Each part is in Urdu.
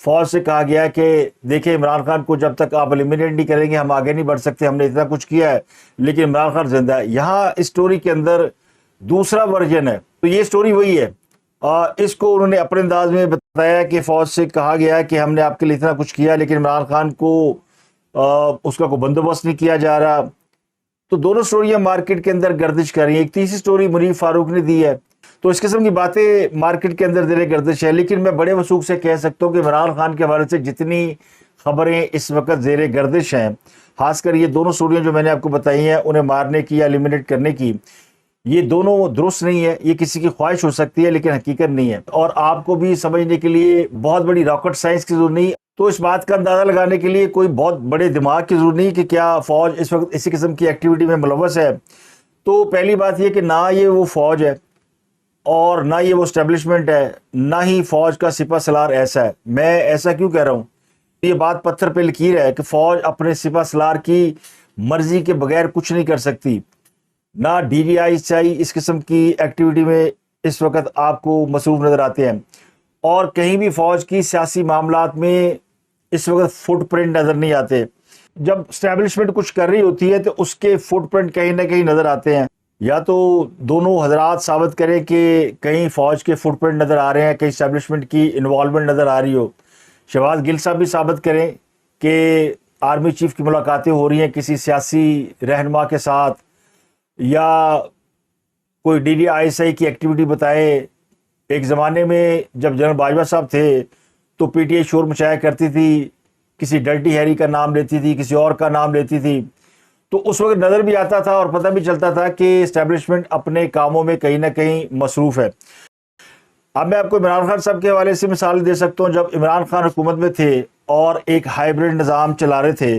فوج سے کہا گیا کہ دیکھیں عمران خان کو جب تک آپ ایلیمنیٹ نہیں کریں گے ہم آگے نہیں بڑھ سکتے, ہم نے اتنا کچھ کیا ہے لیکن عمران خان زندہ ہے. یہاں اس سٹوری کے اندر دوسرا ورژن ہے. تو یہ سٹوری وہی ہے, اس کو انہوں نے اپنے انداز میں بتایا کہ فوج سے کہا گیا کہ ہم نے آپ کے لیے اتنا کچھ کیا لیکن عمران خان کو اس کا کوئی بندوبست نہیں کیا جا رہا. تو دونوں سٹوریاں مارکیٹ کے اندر گردش کر رہی ہیں. ایک تیسری سٹوری منیف فاروق نے دی ہے. تو اس قسم کی باتیں مارکیٹ کے اندر زیر گردش ہے, لیکن میں بڑے وثوق سے کہہ سکتا ہوں کہ عمران خان کے حوالے سے جتنی خبریں اس وقت زیر گردش ہیں, خاص کر یہ دونوں سٹوریاں جو میں نے آپ کو بتائی ہیں انہیں مارنے کی یا ایلیمنیٹ کرنے کی, یہ دونوں درست نہیں ہے. یہ کسی کی خواہش ہو سکتی ہے لیکن حقیقت نہیں ہے, اور آپ کو بھی سمجھنے کے لیے بہت بڑی راکٹ سائنس کی ضرورت نہیں. تو اس بات کا اندازہ لگانے کے لیے کوئی بہت بڑے دماغ کی ضرورت نہیں کہ کیا فوج اس وقت اسی قسم کی ایکٹیویٹی میں ملوث ہے. تو پہلی بات یہ کہ نہ یہ وہ فوج ہے اور نہ یہ وہ اسٹیبلشمنٹ ہے, نہ ہی فوج کا سپہ سالار ایسا ہے. میں ایسا کیوں کہہ رہا ہوں, یہ بات پتھر پہ لکیر ہے کہ فوج اپنے سپہ سالار کی مرضی کے بغیر کچھ نہیں کر سکتی. نہ ڈی ڈی آئی اس قسم کی ایکٹیویٹی میں اس وقت آپ کو مصروف نظر آتے ہیں, اور کہیں بھی فوج کی سیاسی معاملات میں اس وقت فٹ پرنٹ نظر نہیں آتے. جب اسٹیبلشمنٹ کچھ کر رہی ہوتی ہے تو اس کے فٹ پرنٹ کہیں نہ کہیں نظر آتے ہیں. یا تو دونوں حضرات ثابت کریں کہ کہیں فوج کے فٹ پرنٹ نظر آ رہے ہیں, کہیں اسٹیبلشمنٹ کی انوالومنٹ نظر آ رہی ہو. شہباز گل صاحب بھی ثابت کریں کہ آرمی چیف کی ملاقاتیں ہو رہی ہیں کسی سیاسی رہنما کے ساتھ, یا کوئی D D I S I کی ایکٹیویٹی بتائے. ایک زمانے میں جب جنرل باجوہ صاحب تھے تو پی ٹی آئی شور مچایا کرتی تھی, کسی ڈرٹی ہیری کا نام لیتی تھی, کسی اور کا نام لیتی تھی. تو اس وقت نظر بھی آتا تھا اور پتہ بھی چلتا تھا کہ اسٹیبلشمنٹ اپنے کاموں میں کہیں نہ کہیں مصروف ہے. اب میں آپ کو عمران خان صاحب کے حوالے سے مثال دے سکتا ہوں. جب عمران خان حکومت میں تھے اور ایک ہائیبرڈ نظام چلا رہے تھے,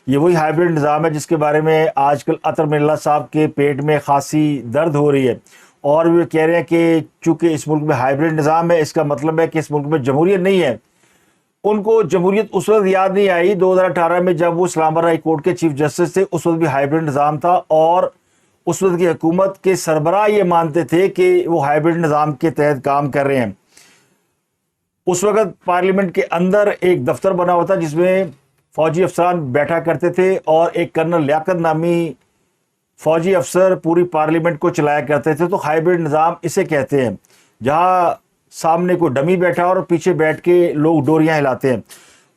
یہ وہی ہائیبرڈ نظام ہے جس کے بارے میں آج کل عطر من اللہ صاحب کے پیٹ میں خاصی درد ہو رہی ہے, اور وہ کہہ رہے ہیں کہ چونکہ اس ملک میں ہائیبرڈ نظام ہے اس کا مطلب ہے کہ اس ملک میں جمہوریت نہیں ہے. ان کو جمہوریت اس وقت یاد نہیں آئی 2018 میں جب وہ اسلام آباد ہائی کورٹ کے چیف جسٹس تھے. اس وقت بھی ہائیبرڈ نظام تھا اور اس وقت کی حکومت کے سربراہ یہ مانتے تھے کہ وہ ہائیبرڈ نظام کے تحت کام کر رہے ہیں. اس وقت پارلیمنٹ کے اندر ایک دفتر بنا ہوا تھا جس میں فوجی افسران بیٹھا کرتے تھے, اور ایک کرنل لیاقت نامی فوجی افسر پوری پارلیمنٹ کو چلایا کرتے تھے. تو ہائیبرڈ نظام اسے کہتے ہیں, جہاں سامنے کوئی ڈمی بیٹھا اور پیچھے بیٹھ کے لوگ ڈوریاں ہلاتے ہیں.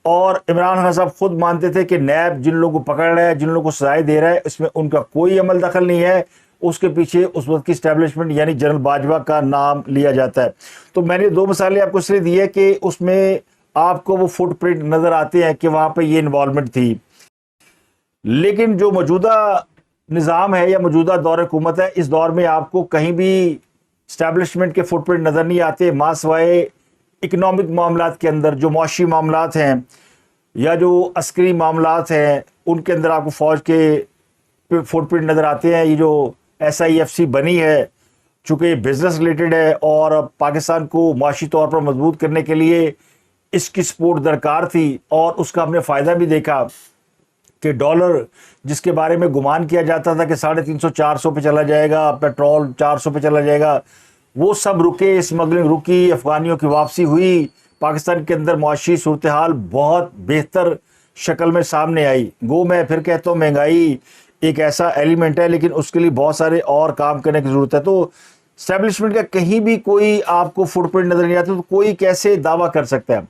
اور عمران خان صاحب خود مانتے تھے کہ نیب جن لوگوں کو پکڑ رہا ہے, جن لوگوں کو سزائیں دے رہا ہے, اس میں ان کا کوئی عمل دخل نہیں ہے. اس کے پیچھے اس وقت کی اسٹیبلشمنٹ یعنی جنرل باجوہ کا نام لیا جاتا ہے. تو میں نے دو مثالیں آپ کو اس لیے دی ہے کہ اس میں آپ کو وہ فٹ پرنٹ نظر آتے ہیں کہ وہاں پہ یہ انوالومنٹ تھی. لیکن جو موجودہ نظام ہے یا موجودہ دور حکومت ہے, اس دور میں آپ کو کہیں بھی اسٹیبلشمنٹ کے فٹ پرنٹ نظر نہیں آتے, ماں سوائے اکنامک معاملات کے اندر. جو معاشی معاملات ہیں یا جو عسکری معاملات ہیں ان کے اندر آپ کو فوج کے فٹ پرنٹ نظر آتے ہیں. یہ جو ایس آئی ایف سی بنی ہے, چونکہ یہ بزنس ریلیٹڈ ہے اور پاکستان کو معاشی طور پر مضبوط کرنے کے لیے اس کی سپورٹ درکار تھی, اور اس کا ہم نے فائدہ بھی دیکھا کہ ڈالر جس کے بارے میں گمان کیا جاتا تھا کہ 350 400 پہ چلا جائے گا, پیٹرول 400 پہ چلا جائے گا, وہ سب رکے, اسمگلنگ رکی, افغانیوں کی واپسی ہوئی. پاکستان کے اندر معاشی صورتحال بہت بہتر شکل میں سامنے آئی. گو میں پھر کہتا ہوں مہنگائی ایک ایسا ایلیمنٹ ہے لیکن اس کے لیے بہت سارے اور کام کرنے کی ضرورت ہے. تو اسٹیبلشمنٹ کا کہیں بھی کوئی آپ کو فٹ پرنٹ نظر نہیں آتا, تو کوئی کیسے دعویٰ کر سکتا ہے؟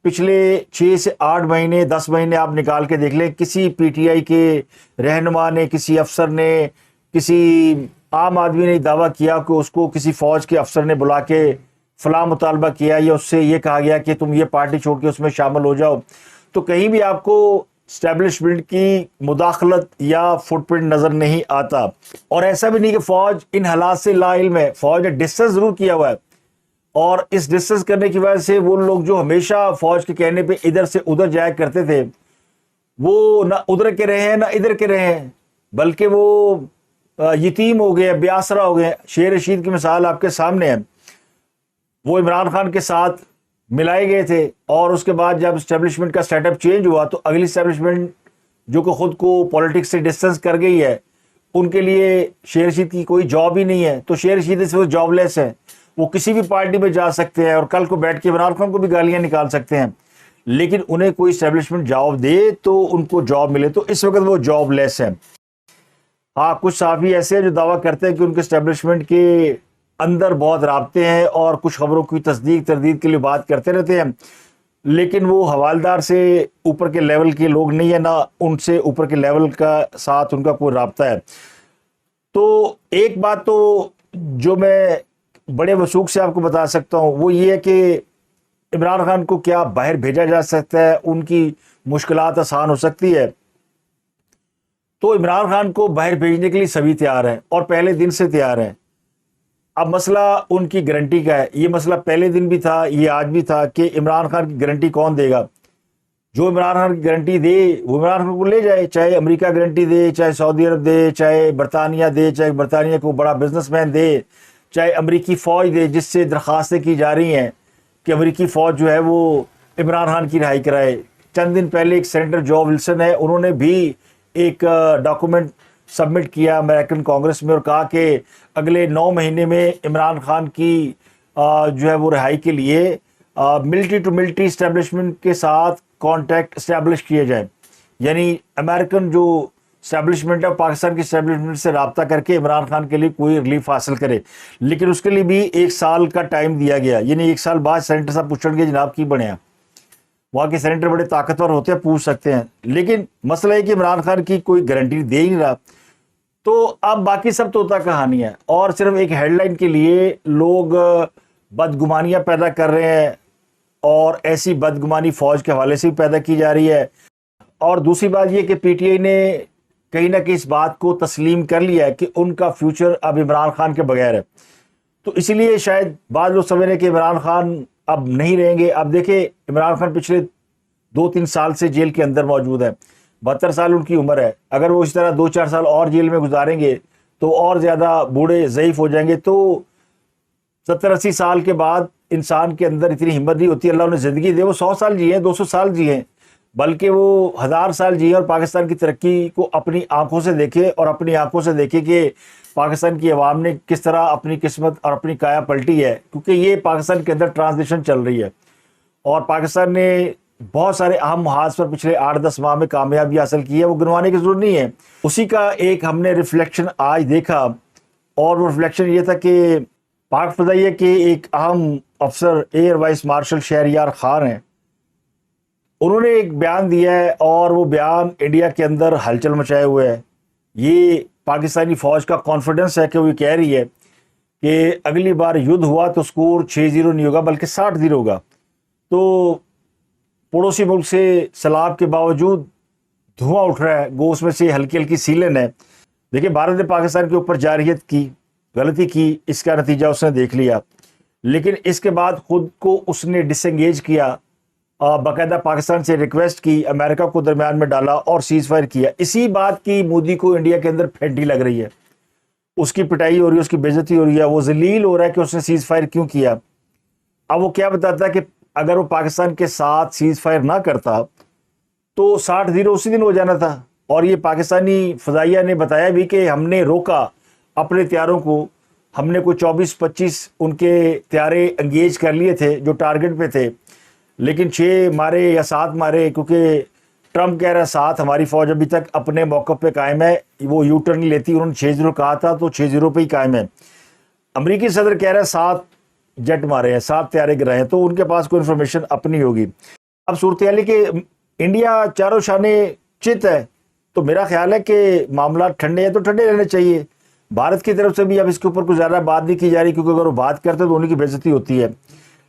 پچھلے 6 سے 8 مہینے 10 مہینے آپ نکال کے دیکھ لیں, کسی پی ٹی آئی کے رہنما نے, کسی افسر نے, کسی عام آدمی نے دعویٰ کیا کہ اس کو کسی فوج کے افسر نے بلا کے فلاں مطالبہ کیا یا اس سے یہ کہا گیا کہ تم یہ پارٹی چھوڑ کے اس میں شامل ہو جاؤ. تو کہیں بھی آپ کو اسٹیبلشمنٹ کی مداخلت یا فٹ پرنٹ نظر نہیں آتا. اور ایسا بھی نہیں کہ فوج ان حالات سے لا علم ہے, فوج نے ڈسکس ضرور کیا ہوا ہے, اور اس ڈسکس کرنے کی وجہ سے وہ لوگ جو ہمیشہ فوج کے کہنے پہ ادھر سے ادھر جایا کرتے تھے, وہ نہ ادھر کے رہے ہیں نہ ادھر کے رہے ہیں, بلکہ وہ یتیم ہو گئے, بے آسرا ہو گئے. شیر رشید کی مثال آپ کے سامنے ہے. وہ عمران خان کے ساتھ ملائے گئے تھے, اور اس کے بعد جب اسٹیبلشمنٹ کا سیٹ اپ چینج ہوا تو اگلی اسٹیبلشمنٹ جو کہ خود کو پولیٹکس سے ڈسٹنس کر گئی ہے, ان کے لیے شیر رشید کی کوئی جاب ہی نہیں ہے. تو شیر رشید اس وقت جاب لیس ہے, وہ کسی بھی پارٹی میں جا سکتے ہیں اور کل کو بیٹھ کے عمران خان کو بھی گالیاں نکال سکتے ہیں. لیکن انہیں کوئی اسٹیبلشمنٹ جاب دے تو ان کو جاب ملے، تو اس وقت وہ جاب لیس ہیں۔ ہاں کچھ صحافی ایسے ہیں جو دعویٰ کرتے ہیں کہ ان کے اسٹیبلشمنٹ کے اندر بہت رابطے ہیں اور کچھ خبروں کی تصدیق تردید کے لیے بات کرتے رہتے ہیں، لیکن وہ حوالدار سے اوپر کے لیول کے لوگ نہیں ہیں، نہ ان سے اوپر کے لیول کا ساتھ ان کا کوئی رابطہ ہے۔ تو ایک بات تو جو میں بڑے وثوق سے آپ کو بتا سکتا ہوں وہ یہ ہے کہ عمران خان کو کیا باہر بھیجا جا سکتا ہے، ان کی مشکلات آسان ہو سکتی ہے۔ تو عمران خان کو باہر بھیجنے کے لیے سبھی تیار ہیں اور پہلے دن سے تیار ہیں۔ اب مسئلہ ان کی گارنٹی کا ہے، یہ مسئلہ پہلے دن بھی تھا، یہ آج بھی تھا کہ عمران خان کی گارنٹی کون دے گا۔ جو عمران خان کی گارنٹی دے وہ عمران خان کو لے جائے، چاہے امریکہ گارنٹی دے، چاہے سعودی عرب دے، چاہے برطانیہ دے، چاہے برطانیہ کو بڑا بزنس مین دے، چاہے امریکی فوج دے، جس سے درخواستیں کی جا رہی ہیں کہ امریکی فوج جو ہے وہ عمران خان کی رہائی کرائے۔ چند دن پہلے ایک سینیٹر جو ولسن ہے، انہوں نے بھی ایک ڈاکومنٹ سبمٹ کیا امریکن کانگریس میں اور کہا کہ اگلے 9 مہینے میں عمران خان کی جو ہے وہ رہائی کے لیے ملٹری ٹو ملٹری اسٹیبلشمنٹ کے ساتھ کانٹیکٹ اسٹیبلش کیے جائیں، یعنی امریکن جو اسٹیبلشمنٹ ہے پاکستان کی اسٹیبلشمنٹ سے رابطہ کر کے عمران خان کے لیے کوئی ریلیف حاصل کرے، لیکن اس کے لیے بھی 1 سال کا ٹائم دیا گیا، یعنی 1 سال بعد سینیٹر صاحب پوچھیں گے جناب کی بنیا۔ وہاں کے سینیٹر بڑے طاقتور ہوتے ہیں، پوچھ سکتے ہیں، لیکن مسئلہ ہے کہ عمران خان کی کوئی گارنٹی دے ہی نہیں رہا۔ تو اب باقی سب طوطا کہانی ہے اور صرف ایک ہیڈ لائن کے لیے لوگ بدگمانیاں پیدا کر رہے ہیں، اور ایسی بدگمانی فوج کے حوالے سے بھی پیدا کی جا رہی ہے۔ اور دوسری بات یہ کہ پی ٹی آئی نے کہیں نہ کہیں اس بات کو تسلیم کر لیا ہے کہ ان کا فیوچر اب عمران خان کے بغیر ہے، تو اسی لیے شاید بعض لوگ سمجھ رہے ہیں کہ عمران خان اب نہیں رہیں گے۔ اب دیکھیں عمران خان پچھلے 2-3 سال سے جیل کے اندر موجود ہے، 72 سال ان کی عمر ہے، اگر وہ اس طرح 2-4 سال اور جیل میں گزاریں گے تو اور زیادہ بوڑھے ضعیف ہو جائیں گے۔ تو 70-80 سال کے بعد انسان کے اندر اتنی ہمت نہیں ہوتی، اللہ انہیں زندگی دے، وہ 100 سال جیے، 200 سال جیے، بلکہ وہ 1000 سال جیے اور پاکستان کی ترقی کو اپنی آنکھوں سے دیکھے، اور اپنی آنکھوں سے دیکھے کہ پاکستان کی عوام نے کس طرح اپنی قسمت اور اپنی کایا پلٹی ہے، کیونکہ یہ پاکستان کے اندر ٹرانزیشن چل رہی ہے اور پاکستان نے بہت سارے اہم محاذ پر پچھلے 8-10 ماہ میں کامیابی حاصل کی ہے، وہ گنوانے کی ضرورت نہیں ہے۔ اسی کا ایک ہم نے ریفلیکشن آج دیکھا، اور وہ ریفلیکشن یہ تھا کہ پاک فضائیہ کے ایک اہم افسر air vice marshal Shahryar Khan ہیں، انہوں نے ایک بیان دیا ہے اور وہ بیان انڈیا کے اندر ہلچل مچائے ہوئے ہے۔ یہ پاکستانی فوج کا کانفیڈنس ہے کہ وہ یہ کہہ رہی ہے کہ اگلی بار یدھ ہوا تو سکور 6-0 نہیں ہوگا بلکہ 60-0 ہوگا۔ تو پڑوسی ملک سے سیلاب کے باوجود دھواں اٹھ رہا ہے، گو اس میں سے ہلکی ہلکی سیلن ہے۔ دیکھیں بھارت نے پاکستان کے اوپر جارحیت کی، غلطی کی، اس کا نتیجہ اس نے دیکھ لیا، لیکن اس کے بعد خود کو اس نے ڈس انگیج کیا، باقاعدہ پاکستان سے ریکویسٹ کی، امریکہ کو درمیان میں ڈالا اور سیز فائر کیا۔ اسی بات کی مودی کو انڈیا کے اندر پھینٹی لگ رہی ہے، اس کی پٹائی ہو رہی ہے، اس کی بے عزتی ہو رہی ہے، وہ ذلیل ہو رہا ہے کہ اس نے سیز فائر کیوں کیا۔ اب وہ کیا بتاتا ہے کہ اگر وہ پاکستان کے ساتھ سیز فائر نہ کرتا تو 60-0 اسی دن ہو جانا تھا، اور یہ پاکستانی فضائیہ نے بتایا بھی کہ ہم نے روکا اپنے طیاروں کو، ہم نے کوئی 24-25 ان کے طیارے انگیج کر لیے تھے جو ٹارگٹ پہ تھے، لیکن 6 مارے یا 7 مارے، کیونکہ ٹرمپ کہہ رہا ہے 7، ہماری فوج ابھی تک اپنے موقف پہ قائم ہے، وہ یو ٹرن نہیں لیتی، انہوں نے 6-0 کہا تھا تو 6-0 پہ ہی قائم ہے۔ امریکی صدر کہہ رہا ہے 7 جٹ مارے ہیں، 7 طیارے گرائے ہیں، تو ان کے پاس کوئی انفارمیشن اپنی ہوگی۔ اب صورتحال ہے کہ انڈیا چاروں شانے چت ہے، تو میرا خیال ہے کہ معاملات ٹھنڈے ہیں تو ٹھنڈے رہنے چاہیے۔ بھارت کی طرف سے بھی اب اس کے اوپر کچھ زیادہ بات نہیں کی جا رہی، کیونکہ اگر وہ بات کرتے تو انہیں کی بے عزتی ہوتی ہے،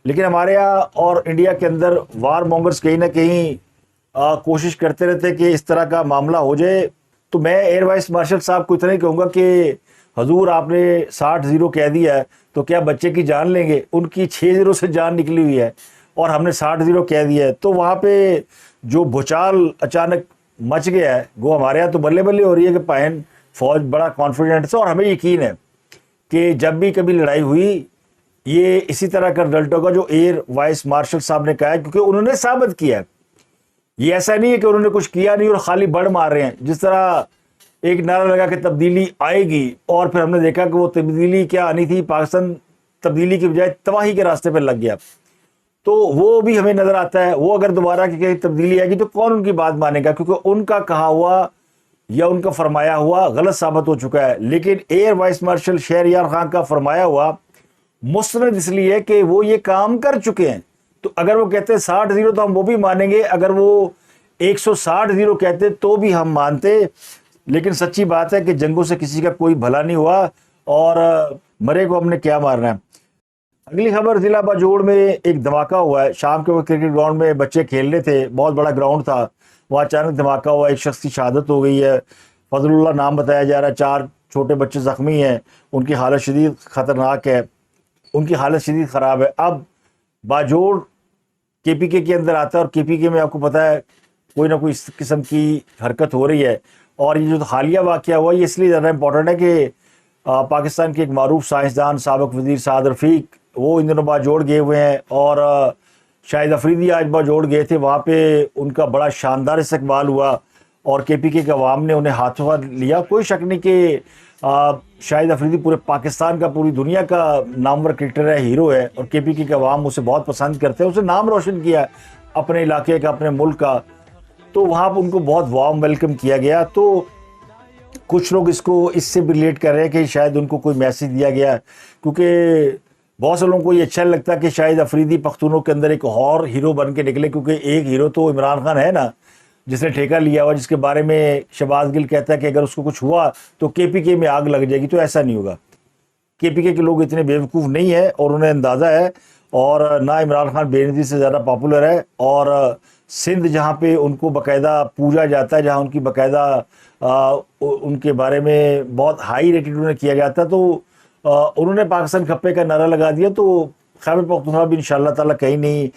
لیکن ہمارے یہاں اور انڈیا کے اندر وار مونگرز کہیں نہ کہیں کوشش کرتے رہتے کہ اس طرح کا معاملہ ہو جائے۔ تو میں ایئر وائس مارشل صاحب کو اتنا ہی کہوں گا کہ حضور آپ نے 60-0 کہہ دیا ہے تو کیا بچے کی جان لیں گے؟ ان کی 6-0 سے جان نکلی ہوئی ہے اور ہم نے 60-0 کہہ دیا ہے، تو وہاں پہ جو بھوچال اچانک مچ گیا ہے، وہ ہمارے یہاں تو بلے بلے ہو رہی ہے کہ پائن فوج بڑا کانفیڈنٹ ہے، اور ہمیں یقین ہے کہ جب بھی کبھی لڑائی ہوئی یہ اسی طرح کا رزلٹ ہوگا جو ایئر وائس مارشل صاحب نے کہا ہے، کیونکہ انہوں نے ثابت کیا ہے۔ یہ ایسا نہیں ہے کہ انہوں نے کچھ کیا نہیں اور خالی بڑھ مار رہے ہیں، جس طرح ایک نعرہ لگا کہ تبدیلی آئے گی، اور پھر ہم نے دیکھا کہ وہ تبدیلی کیا آنی تھی، پاکستان تبدیلی کی بجائے تباہی کے راستے پہ لگ گیا۔ تو وہ بھی ہمیں نظر آتا ہے. وہ اگر دوبارہ کی کہیں تبدیلی آئے گی تو کون ان کی بات مانے گا, کیونکہ ان کا کہا ہوا یا ان کا فرمایا ہوا غلط ثابت ہو چکا ہے. لیکن air vice marshal Shahryar Khan کا فرمایا ہوا مستند اس لیے کہ وہ یہ کام کر چکے ہیں. تو اگر وہ کہتے ہیں 60-0 تو ہم وہ بھی مانیں گے, اگر وہ 160-0 کہتے تو بھی ہم مانتے. لیکن سچی بات ہے کہ جنگوں سے کسی کا کوئی بھلا نہیں ہوا, اور مرے کو ہم نے کیا مارنا ہے. اگلی خبر, ضلع باجوڑ میں ایک دھماکہ ہوا ہے. شام کے وقت کرکٹ گراؤنڈ میں بچے کھیل رہے تھے, بہت بڑا گراؤنڈ تھا, وہاں اچانک دھماکہ ہوا, ایک شخص کی شہادت ہو گئی ہے. فضل اللہ نام بتایا جا رہا ہے. 4 چھوٹے بچے زخمی ہیں, ان کی حالت شدید خطرناک ہے, ان کی حالت شدید خراب ہے. اب باجوڑ KPK کے اندر آتا ہے, اور KPK میں آپ کو پتا ہے کوئی نہ کوئی اس قسم کی حرکت ہو رہی ہے. اور یہ جو حالیہ واقعہ ہوا یہ اس لیے زیادہ امپورٹنٹ ہے کہ پاکستان کے ایک معروف سائنسدان سابق وزیر سعد رفیق وہ ان دنوں باجوڑ گئے ہوئے ہیں, اور شاہد افریدی آج باجوڑ گئے تھے. وہاں پہ ان کا بڑا شاندار استقبال ہوا, اور KPK کے عوام نے انہیں ہاتھوں ہاتھ لیا. کوئی شک نہیں کہ شاہد افریدی پورے پاکستان کا, پوری دنیا کا نامور کرکٹر ہے, ہیرو ہے, اور KPK کے عوام اسے بہت پسند کرتے ہیں. اسے نام روشن کیا اپنے علاقے کا, اپنے ملک کا. تو وہاں پہ ان کو بہت وارم ویلکم کیا گیا. تو کچھ لوگ اس کو اس سے بھی ریلیٹ کر رہے ہیں کہ شاید ان کو کوئی میسج دیا گیا, کیونکہ بہت سے لوگوں کو یہ اچھا لگتا ہے کہ شاہد افریدی پختونوں کے اندر ایک اور ہیرو بن کے نکلے, کیونکہ ایک ہیرو تو عمران خان ہے نا, جس نے ٹھیکہ لیا ہوا, جس کے بارے میں شہباز گل کہتا ہے کہ اگر اس کو کچھ ہوا تو KPK میں آگ لگ جائے گی. تو ایسا نہیں ہوگا. KPK کے لوگ اتنے بیوقوف نہیں ہیں, اور انہیں اندازہ ہے, اور نہ عمران خان بے نظیر سے زیادہ پاپولر ہے. اور سندھ جہاں پہ ان کو باقاعدہ پوجا جاتا ہے, جہاں ان کی باقاعدہ ان کے بارے میں بہت ہائی ریٹڈ انہیں کیا جاتا ہے, تو انہوں نے پاکستان کھپے کا نعرہ لگا دیا. تو خیبر پختونخوا بھی انشاءاللہ تعالیٰ کہیں نہیں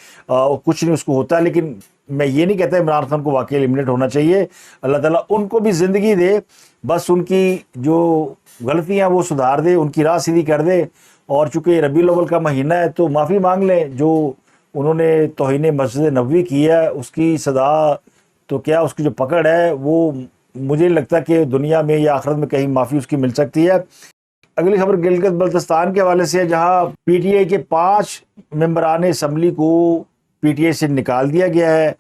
کچھ نہیں اس کو ہوتا. لیکن میں یہ نہیں کہتا عمران خان کو واقعی ایلیمنیٹ ہونا چاہیے. اللہ تعالیٰ ان کو بھی زندگی دے, بس ان کی جو غلطیاں وہ سدھار دے, ان کی راہ سیدھی کر دے. اور چونکہ ربیع الاول کا مہینہ ہے تو معافی مانگ لیں. جو انہوں نے توہین مسجد نبوی کی ہے اس کی سزا تو کیا, اس کی جو پکڑ ہے وہ مجھے نہیں لگتا کہ دنیا میں یا آخرت میں کہیں معافی اس کی مل سکتی ہے. اگلی خبر گلگت بلتستان کے حوالے سے ہے, جہاں PTI کے 5 ممبران اسمبلی کو PTI سے نکال دیا گیا ہے.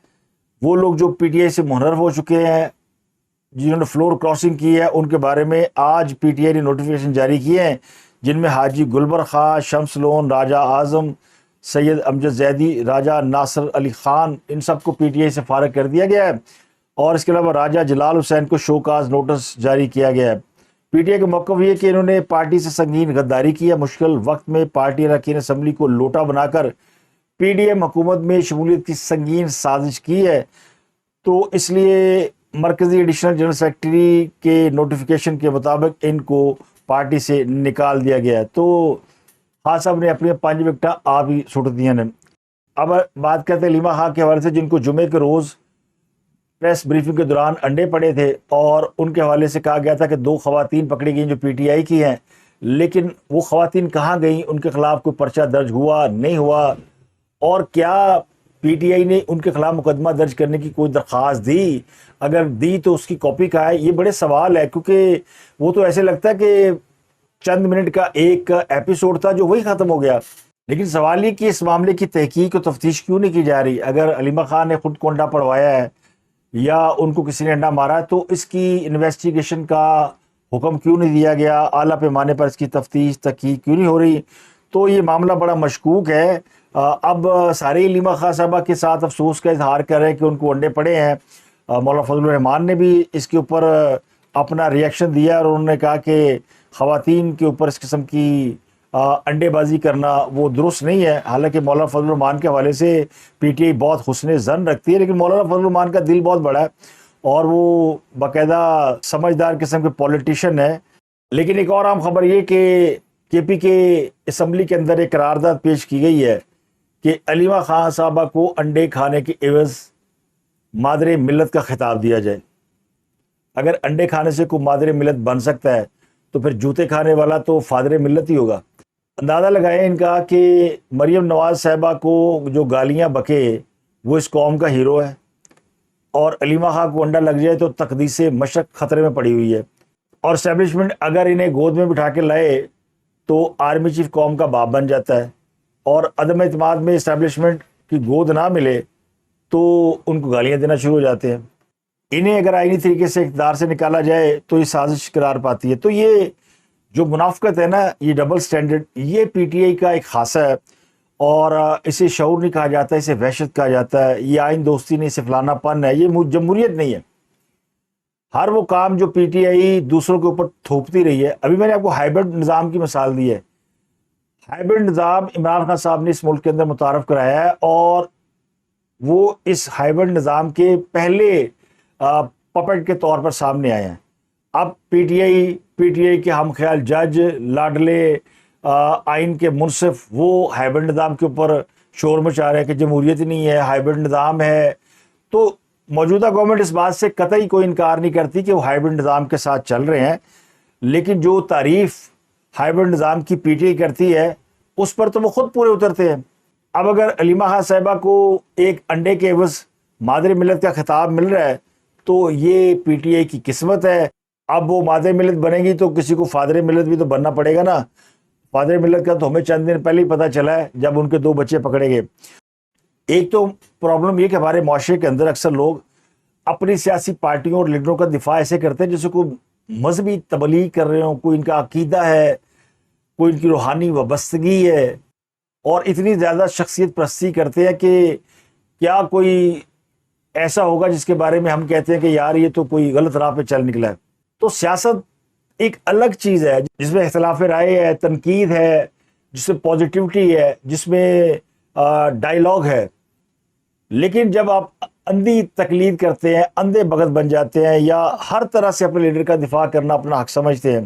وہ لوگ جو PTI سے منحرف ہو چکے ہیں, جنہوں نے فلور کراسنگ کی ہے, ان کے بارے میں آج PTI نے نوٹیفیکیشن جاری کیے ہیں, جن میں حاجی گلبر خان, شمس لون, راجہ اعظم, سید امجد زیدی, راجہ ناصر علی خان, ان سب کو PTI سے فارغ کر دیا گیا ہے. اور اس کے علاوہ راجہ جلال حسین کو شو کاز نوٹس جاری کیا گیا ہے. PTI کا موقف یہ کہ انہوں نے پارٹی سے سنگین غداری کی ہے. مشکل وقت میں پارٹی اراکین اسمبلی کو لوٹا بنا کر PDM حکومت میں شمولیت کی سنگین سازش کی ہے. تو اس لیے مرکزی ایڈیشنل جنرل سیکرٹری کے نوٹیفیکیشن کے مطابق ان کو پارٹی سے نکال دیا گیا ہے. تو خان صاحب نے اپنی 5 وکٹاں آپ ہی سٹ دیا نے. اب بات کرتے ہیں علیمہ خان کے حوالے سے, جن کو جمعے کے روز پریس بریفنگ کے دوران انڈے پڑے تھے, اور ان کے حوالے سے کہا گیا تھا کہ 2 خواتین پکڑی گئیں جو PTI کی ہیں. لیکن وہ خواتین کہاں گئیں, ان کے خلاف کوئی پرچہ درج ہوا نہیں ہوا, اور کیا PTI نے ان کے خلاف مقدمہ درج کرنے کی کوئی درخواست دی؟ اگر دی تو اس کی کاپی کہاں ہے؟ یہ بڑے سوال ہے, کیونکہ وہ تو ایسے لگتا ہے کہ چند منٹ کا ایک ایپیسوڈ تھا جو وہی ختم ہو گیا. لیکن سوال یہ کہ اس معاملے کی تحقیق و تفتیش کیوں نہیں کی جا رہی؟ اگر علیمہ خان نے خود کو انڈا پڑوایا ہے یا ان کو کسی نے انڈا مارا ہے تو اس کی انویسٹیگیشن کا حکم کیوں نہیں دیا گیا؟ اعلیٰ پیمانے پر اس کی تفتیش تحقیق کیوں نہیں ہو رہی؟ تو یہ معاملہ بڑا مشکوک ہے. اب سارے علیمہ خان صاحبہ کے ساتھ افسوس کا اظہار کر رہے ہیں کہ ان کو انڈے پڑے ہیں. مولانا فضل الرحمان نے بھی اس کے اوپر اپنا ریئیکشن دیا, اور انہوں نے کہا کہ خواتین کے اوپر اس قسم کی انڈے بازی کرنا وہ درست نہیں ہے. حالانکہ مولانا فضل الرحمان کے حوالے سے PTI بہت حسن ظن رکھتی ہے, لیکن مولانا فضل الرحمان کا دل بہت بڑا ہے اور وہ باقاعدہ سمجھدار قسم کے پولیٹیشین ہے. لیکن ایک اور عام خبر یہ کہ KPK اسمبلی کے اندر ایک قرارداد پیش کی گئی ہے کہ علیمہ خان صاحبہ کو انڈے کھانے کے عوض مادر ملت کا خطاب دیا جائے. اگر انڈے کھانے سے کوئی مادر ملت بن سکتا ہے تو پھر جوتے کھانے والا تو فادر ملت ہی ہوگا. اندازہ لگائیں ان کا کہ مریم نواز صاحبہ کو جو گالیاں بکے وہ اس قوم کا ہیرو ہے, اور علیمہ خان کو انڈا لگ جائے تو تقدیس مشرق خطرے میں پڑی ہوئی ہے. اور اسٹیبلشمنٹ اگر انہیں گود میں بٹھا کے لائے تو آرمی چیف قوم کا باپ بن جاتا ہے, اور عدم اعتماد میں اسٹیبلشمنٹ کی گود نہ ملے تو ان کو گالیاں دینا شروع ہو جاتے ہیں. انہیں اگر آئینی طریقے سے اقتدار سے نکالا جائے تو یہ سازش قرار پاتی ہے. تو یہ جو منافقت ہے نا, یہ ڈبل سٹینڈرڈ, یہ پی ٹی آئی کا ایک خاصہ ہے, اور اسے شعور نہیں کہا جاتا, اسے وحشت کہا جاتا ہے, یہ آئین دوستی نہیں, اسے فلانا پن ہے. یہ جمہوریت نہیں ہے. ہر وہ کام جو پی ٹی آئی دوسروں کے اوپر تھوپتی رہی ہے. ابھی میں نے آپ کو ہائیبرڈ نظام کی مثال دی ہے. ہائیبرڈ نظام عمران خان صاحب نے اس ملک کے اندر متعارف کرایا ہے, اور وہ اس ہائیبرڈ نظام کے پہلے پپٹ کے طور پر سامنے آئے ہیں. اب پی ٹی آئی کے ہم خیال جج, لاڈلے آئین کے منصف, وہ ہائیبرڈ نظام کے اوپر شور مچا رہے ہیں کہ جمہوریت نہیں ہے, ہائیبرڈ نظام ہے. تو موجودہ گورنمنٹ اس بات سے قطعی کوئی انکار نہیں کرتی کہ وہ ہائیبرڈ نظام کے ساتھ چل رہے ہیں, لیکن جو تعریف ہائیبرڈ نظام کی پی ٹی آئی کرتی ہے اس پر تو وہ خود پورے اترتے ہیں. اب اگر علیمہ خان صاحبہ کو ایک انڈے کے عوض مادر ملت کا خطاب مل رہا ہے تو یہ پی ٹی آئی کی قسمت ہے. اب وہ مادر ملت بنے گی تو کسی کو فادر ملت بھی تو بننا پڑے گا نا. فادر ملت کا تو ہمیں چند دن پہلے ہی پتہ چلا ہے جب ان کے 2 بچے پکڑے گئے. ایک تو پرابلم یہ کہ ہمارے معاشرے کے اندر اکثر لوگ اپنی سیاسی پارٹیوں اور لیڈروں کا دفاع ایسے کرتے ہیں جیسے کوئی مذہبی تبلیغ کر رہے ہوں, کوئی ان کا عقیدہ ہے, کوئی ان کی روحانی وابستگی ہے, اور اتنی زیادہ شخصیت پرستی کرتے ہیں کہ کیا کوئی ایسا ہوگا جس کے بارے میں ہم کہتے ہیں کہ یار یہ تو کوئی غلط راہ پہ چل نکلا ہے. تو سیاست ایک الگ چیز ہے جس میں اختلاف رائے ہے, تنقید ہے, جس میں پازیٹیوٹی ہے, جس میں ڈائیلاگ ہے. لیکن جب آپ اندھی تقلید کرتے ہیں, اندھے بغل بن جاتے ہیں, یا ہر طرح سے اپنے لیڈر کا دفاع کرنا اپنا حق سمجھتے ہیں,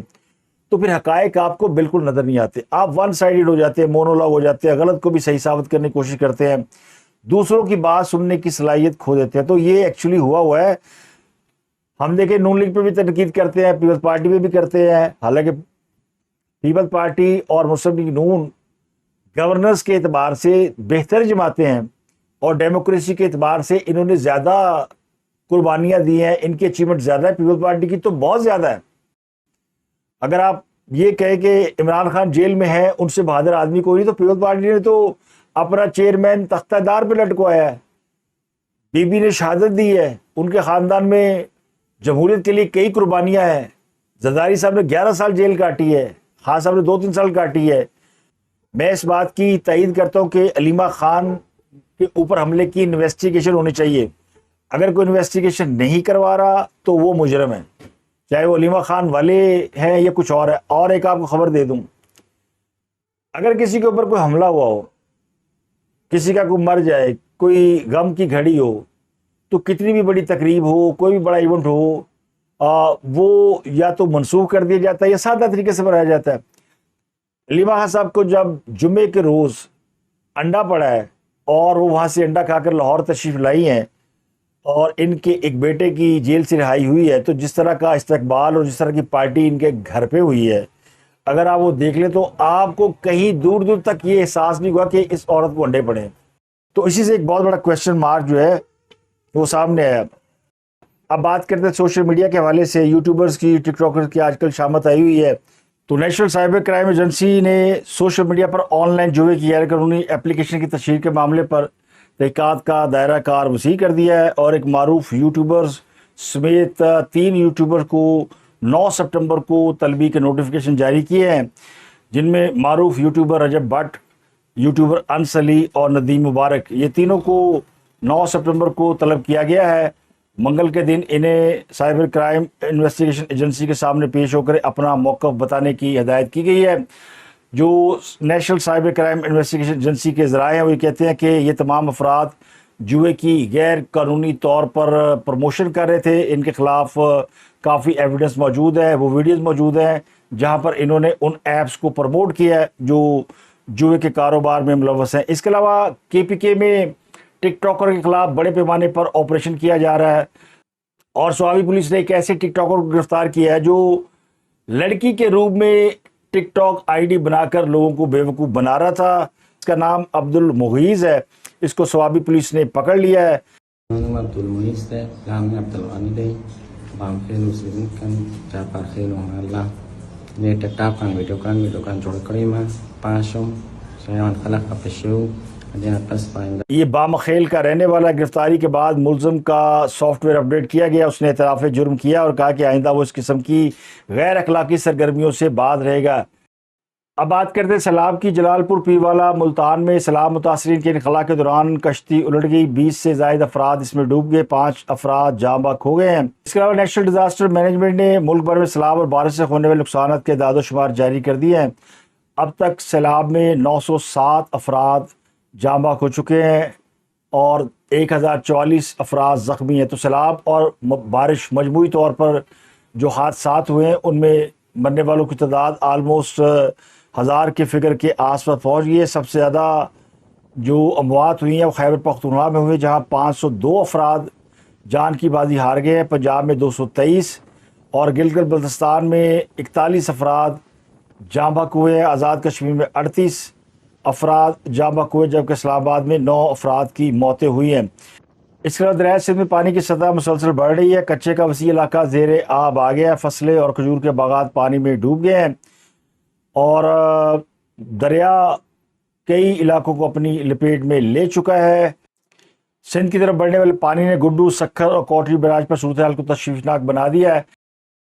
تو پھر حقائق آپ کو بالکل نظر نہیں آتے. آپ ون سائیڈڈ ہو جاتے ہیں, مونولاگ ہو جاتے ہیں, غلط کو بھی صحیح ثابت کرنے کی کوشش کرتے ہیں, دوسروں کی بات سننے کی صلاحیت کھو دیتے ہیں. تو یہ ایکچولی ہوا ہے. ہم دیکھیں نون لیگ پہ بھی تنقید کرتے ہیں, پیپلز پارٹی پہ بھی کرتے ہیں, حالانکہ پیپلز پارٹی اور مسلم لیگ نون گورننس کے اعتبار سے بہتر جماعتیں ہیں, اور ڈیموکریسی کے اعتبار سے انہوں نے زیادہ قربانیاں دی ہیں, ان کی اچیومنٹ زیادہ ہے. پیپلز پارٹی کی تو بہت زیادہ ہے. اگر آپ یہ کہیں کہ عمران خان جیل میں ہے, ان سے بہادر آدمی کوئی نہیں, تو پیپلز پارٹی نے تو اپنا چیئرمین تختہ دار پہ لٹکوایا ہے. بی بی نے شہادت دی ہے, ان کے خاندان میں جمہوریت کے لیے کئی قربانیاں ہیں. زرداری صاحب نے 11 سال جیل کاٹی ہے, خان صاحب نے 2-3 سال کاٹی ہے. میں اس بات کی تائید کرتا ہوں کہ علیمہ خان کے اوپر حملے کی انویسٹیگیشن ہونی چاہیے. اگر کوئی انویسٹیگیشن نہیں کروا رہا تو وہ مجرم ہے, چاہے وہ علیمہ خان والے ہیں یا کچھ اور ہے. اور ایک آپ کو خبر دے دوں, اگر کسی کے اوپر کوئی حملہ ہوا ہو, کسی کا کوئی مر جائے, کوئی غم کی گھڑی ہو, تو کتنی بھی بڑی تقریب ہو, کوئی بھی بڑا ایونٹ ہو, وہ یا تو منسوخ کر دیا جاتا ہے یا سادہ طریقے سے بنایا جاتا ہے. علیمہ خان صاحب کو جب جمعے کے روز انڈا پڑا ہے اور وہ وہاں سے انڈا کھا کر لاہور تشریف لائی ہیں, اور ان کے ایک بیٹے کی جیل سے رہائی ہوئی ہے, تو جس طرح کا استقبال اور جس طرح کی پارٹی ان کے گھر پہ ہوئی ہے, اگر آپ وہ دیکھ لیں تو آپ کو کہیں دور دور تک یہ احساس نہیں ہوا کہ اس عورت کو انڈے پڑے. تو اسی سے ایک بہت بڑا کویسچن مارک جو ہے وہ سامنے آیا. اب بات کرتے ہیں سوشل میڈیا کے حوالے سے. یوٹیوبرز کی, ٹک ٹاکرز کی آج کل شامت آئی ہوئی ہے. تو نیشنل سائبر کرائم ایجنسی نے social media per on line جوئے کی غیر قانونی اپلیکیشن کی تشہیر کے معاملے پر تحقیقات کا دائرہ کار وسیع کر دیا ہے, اور ایک معروف یوٹیوبرز سمیت 3 یوٹیوبر کو 9 سپٹمبر کو طلبی کے نوٹیفیکیشن جاری کیے ہیں, جن میں معروف یوٹیوبر رجب بٹ, یوٹیوبر انس علی اور ندیم مبارک, یہ تینوں کو 9 سپٹمبر کو طلب کیا گیا ہے. منگل کے دن انہیں سائبر کرائم انویسٹیگیشن ایجنسی کے سامنے پیش ہو کر اپنا موقف بتانے کی ہدایت کی گئی ہے. جو national cyber crime investigation agency کے ذرائع ہیں وہ یہ کہتے ہیں کہ یہ تمام افراد جوئے کی غیر قانونی طور پر پروموشن کر رہے تھے. ان کے خلاف کافی ایویڈنس موجود ہے, وہ ویڈیوز موجود ہیں جہاں پر انہوں نے ان ایپس کو پروموٹ کیا ہے جو جوئے کے کاروبار میں ملوث ہیں. اس کے علاوہ کے پی کے میں ٹک ٹاکر کے خلاف بڑے پیمانے پر آپریشن کیا جا رہا ہے, اور سوابی پولیس نے ایک ایسے ٹک ٹاکر کو گرفتار کیا ہے جو لڑکی کے روپ میں ٹک ٹاک آئی ڈی بنا کر لوگوں کو بیوقوف بنا رہا تھا. اس کا نام عبد المغیث ہے. اس کو سوابی پولیس نے پکڑ لیا ہے. عبد المغیث ہے, نام ہے عبد الغنی, بام خیل مسلم کن جاپا خیل اللہ نے ٹک ٹاک کان ویڈیو کان جوڑ کړی ما پاشو سیان خلق پښو di atas paling یہ بامخیل کا رہنے والا گرفتاری کے بعد ملزم کا سافٹ ویئر اپڈیٹ کیا گیا. اس نے اعتراف جرم کیا اور کہا کہ آئندہ وہ اس قسم کی غیر اخلاقی سرگرمیوں سے باز رہے گا. اب بات کرتے ہیں سیلاب کی. جلال پور پیروالا ملتان میں سیلاب متاثرین کے انخلاء کے دوران کشتی الٹ گئی. 20 سے زائد افراد اس میں ڈوب گئے. 5 افراد جاں بحق ہو گئے ہیں. اس کے علاوہ نیشنل ڈیزاسٹر مینجمنٹ نے ملک بھر میں سیلاب اور بارش سے ہونے والے نقصانات کے اعداد و شمار جاری کر دیے ہیں. اب تک سیلاب میں 907 افراد جاں بحق ہو چکے ہیں اور 1044 افراد زخمی ہیں. تو سیلاب اور بارش مجموعی طور پر جو حادثات ہوئے ہیں ان میں مرنے والوں کی تعداد آلموسٹ 1000 کے فگر کے آس پاس پہنچ گئی ہے. سب سے زیادہ جو اموات ہوئی ہیں وہ خیبر پختونخوا میں ہوئی جہاں 502 افراد جان کی بازی ہار گئے ہیں. پنجاب میں 223 اور گلگت بلتستان میں 41 افراد جاں بحق ہوئے ہیں. آزاد کشمیر میں 38 افراد جاں بحق ہوئے جبکہ اسلام آباد میں 9 افراد کی موتیں ہوئی ہیں. اس کے علاوہ دریائے سندھ میں پانی کی سطح مسلسل بڑھ رہی ہے. کچے کا وسیع علاقہ زیر آب آ گیا ہے. فصلیں اور کھجور کے باغات پانی میں ڈوب گئے ہیں اور دریا کئی علاقوں کو اپنی لپیٹ میں لے چکا ہے. سندھ کی طرف بڑھنے والے پانی نے گڈو، سکھر اور کوٹری براج پر صورتحال کو تشویشناک بنا دیا ہے.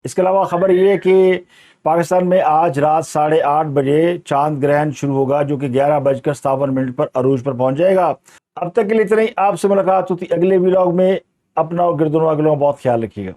اس کے علاوہ خبر یہ ہے کہ پاکستان میں آج رات 8:30 بجے چاند گرہن شروع ہوگا جو کہ 11:57 پر عروج پر پہنچ جائے گا. اب تک کے لیے اتنا ہی. آپ سے ملاقات ہوتی اگلے ولاگ میں. اپنا اور گردوں اگلوں بہت خیال رکھیے گا.